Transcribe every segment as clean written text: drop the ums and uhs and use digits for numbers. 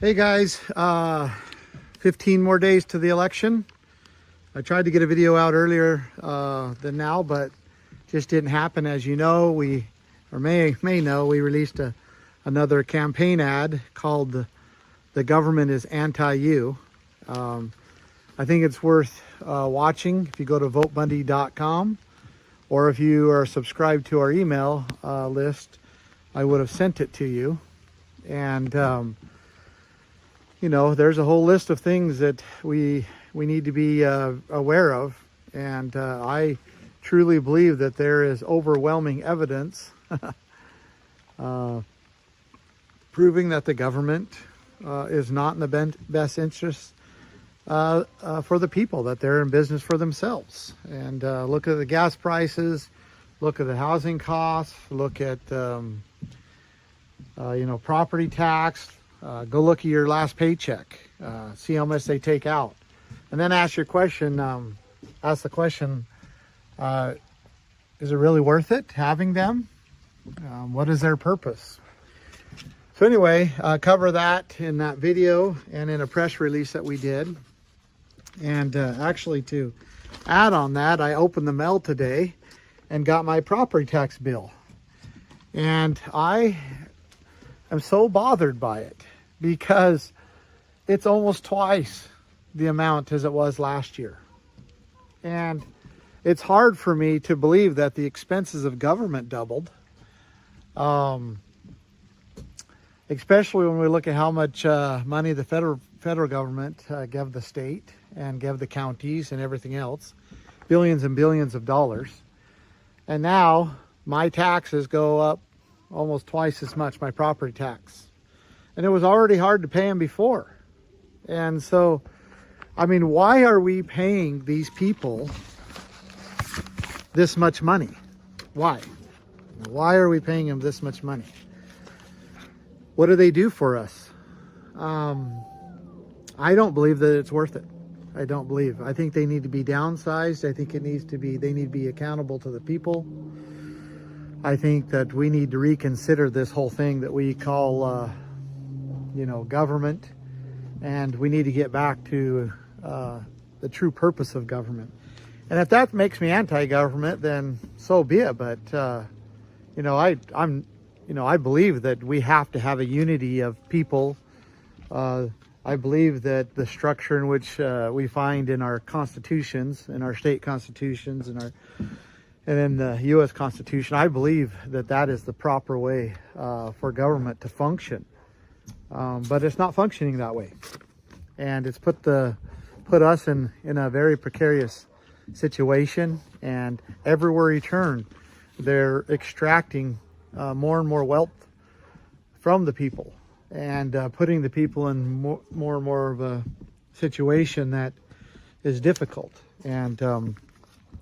Hey guys, 15 more days to the election. I tried to get a video out earlier than now, but just didn't happen. As you know, we may know, we released another campaign ad called The Government is Anti-You. I think it's worth watching if you go to votebundy.com, or if you are subscribed to our email list, I would have sent it to you. And you know, there's a whole list of things that we need to be aware of. And I truly believe that there is overwhelming evidence proving that the government is not in the best interest for the people, that they're in business for themselves. And look at the gas prices, look at the housing costs, look at, you know, property tax. Go look at your last paycheck, see how much they take out, and then ask your question. Ask the question: is it really worth it having them? What is their purpose? So anyway, cover that in that video and in a press release that we did. And actually, to add on that, I opened the mail today and got my property tax bill, and I'm so bothered by it because it's almost twice the amount as it was last year. And it's hard for me to believe that the expenses of government doubled, especially when we look at how much money the federal government gave the state and gave the counties and everything else, billions and billions of dollars. And now my taxes go up almost twice as much, my property tax. And it was already hard to pay them before. And so, I mean, why are we paying these people this much money? Why? Why are we paying them this much money? What do they do for us? I don't believe that it's worth it. I don't believe. I think they need to be downsized. I think they need to be accountable to the people. I think that we need to reconsider this whole thing that we call, you know, government, and we need to get back to the true purpose of government. And if that makes me anti-government, then so be it. But you know, I believe that we have to have a unity of people. I believe that the structure in which we find in our constitutions, in our state constitutions, and in the U.S. Constitution, I believe that that is the proper way for government to function. But it's not functioning that way, and it's put us in a very precarious situation. And everywhere you turn, they're extracting more and more wealth from the people, and putting the people in more and more of a situation that is difficult. And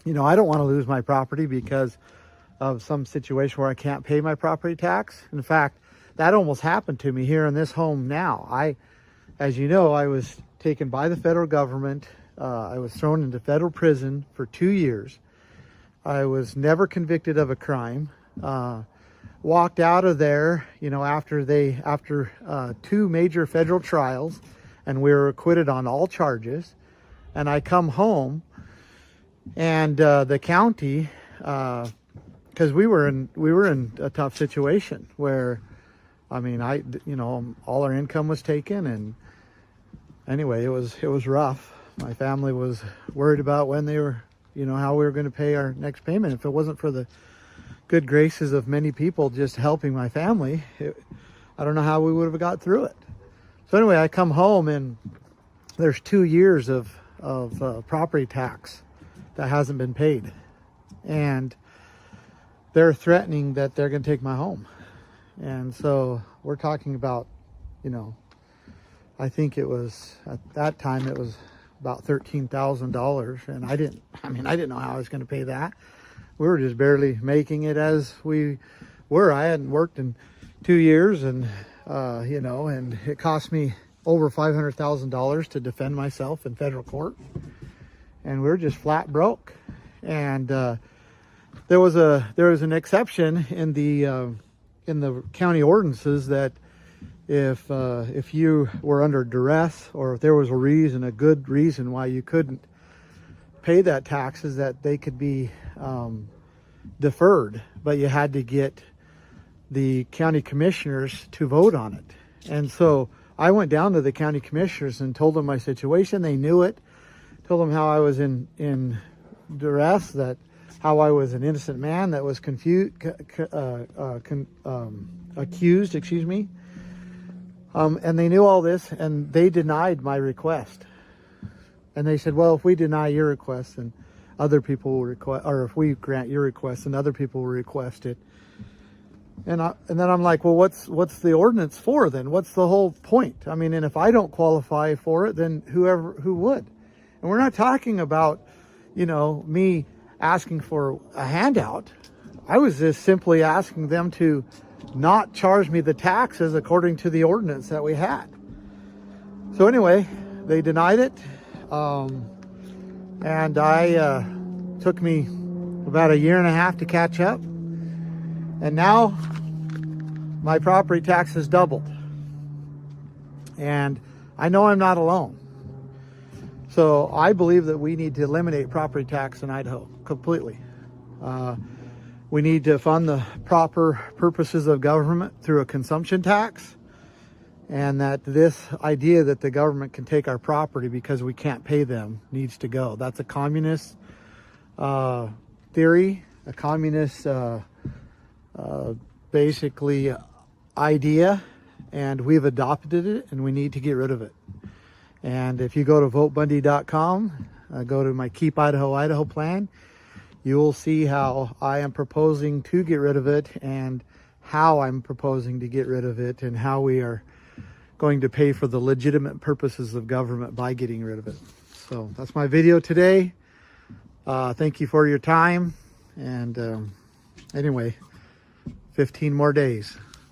you know, I don't want to lose my property because of some situation where I can't pay my property tax. In fact, that almost happened to me here in this home now. As you know, I was taken by the federal government. I was thrown into federal prison for 2 years. I was never convicted of a crime. Walked out of there, you know, after 2 major federal trials, and we were acquitted on all charges. And I come home, and the county, because we were in a tough situation where, I mean, you know, all our income was taken, and anyway, it was rough. My family was worried about when they were, you know, how we were going to pay our next payment. If it wasn't for the good graces of many people just helping my family, I don't know how we would have got through it. So anyway, I come home, and there's 2 years of property tax that hasn't been paid, and they're threatening that they're going to take my home. And so we're talking about, you know, I think it was, at that time, it was about $13,000. And I didn't know how I was going to pay that. We were just barely making it as we were. I hadn't worked in 2 years, and, you know, and it cost me over $500,000 to defend myself in federal court. And we were just flat broke. And there was an exception in the county ordinances that if you were under duress, or if there was a reason, a good reason why you couldn't pay that taxes, that they could be deferred, but you had to get the county commissioners to vote on it. And so I went down to the county commissioners and told them my situation. They knew it. Told them how I was in duress, that how I was an innocent man that was accused, excuse me. And they knew all this, and they denied my request. And they said, well, if we deny your request, then other people will request, or if we grant your request, then other people will request it. And then I'm like, well, what's the ordinance for then? What's the whole point? I mean, and if I don't qualify for it, then who would? And we're not talking about, me asking for a handout. I was just simply asking them to not charge me the taxes according to the ordinance that we had. So anyway, they denied it. And took me about 1.5 years to catch up. And now my property tax has doubled. And I know I'm not alone. So I believe that we need to eliminate property tax in Idaho completely. We need to fund the proper purposes of government through a consumption tax. And that this idea that the government can take our property because we can't pay them needs to go. That's a communist theory, a communist basically idea, and we've adopted it, and we need to get rid of it. And if you go to votebundy.com, go to my Keep Idaho plan, you will see how I am proposing to get rid of it, and how I'm proposing to get rid of it, and how we are going to pay for the legitimate purposes of government by getting rid of it. So that's my video today. Thank you for your time. And anyway, 15 more days.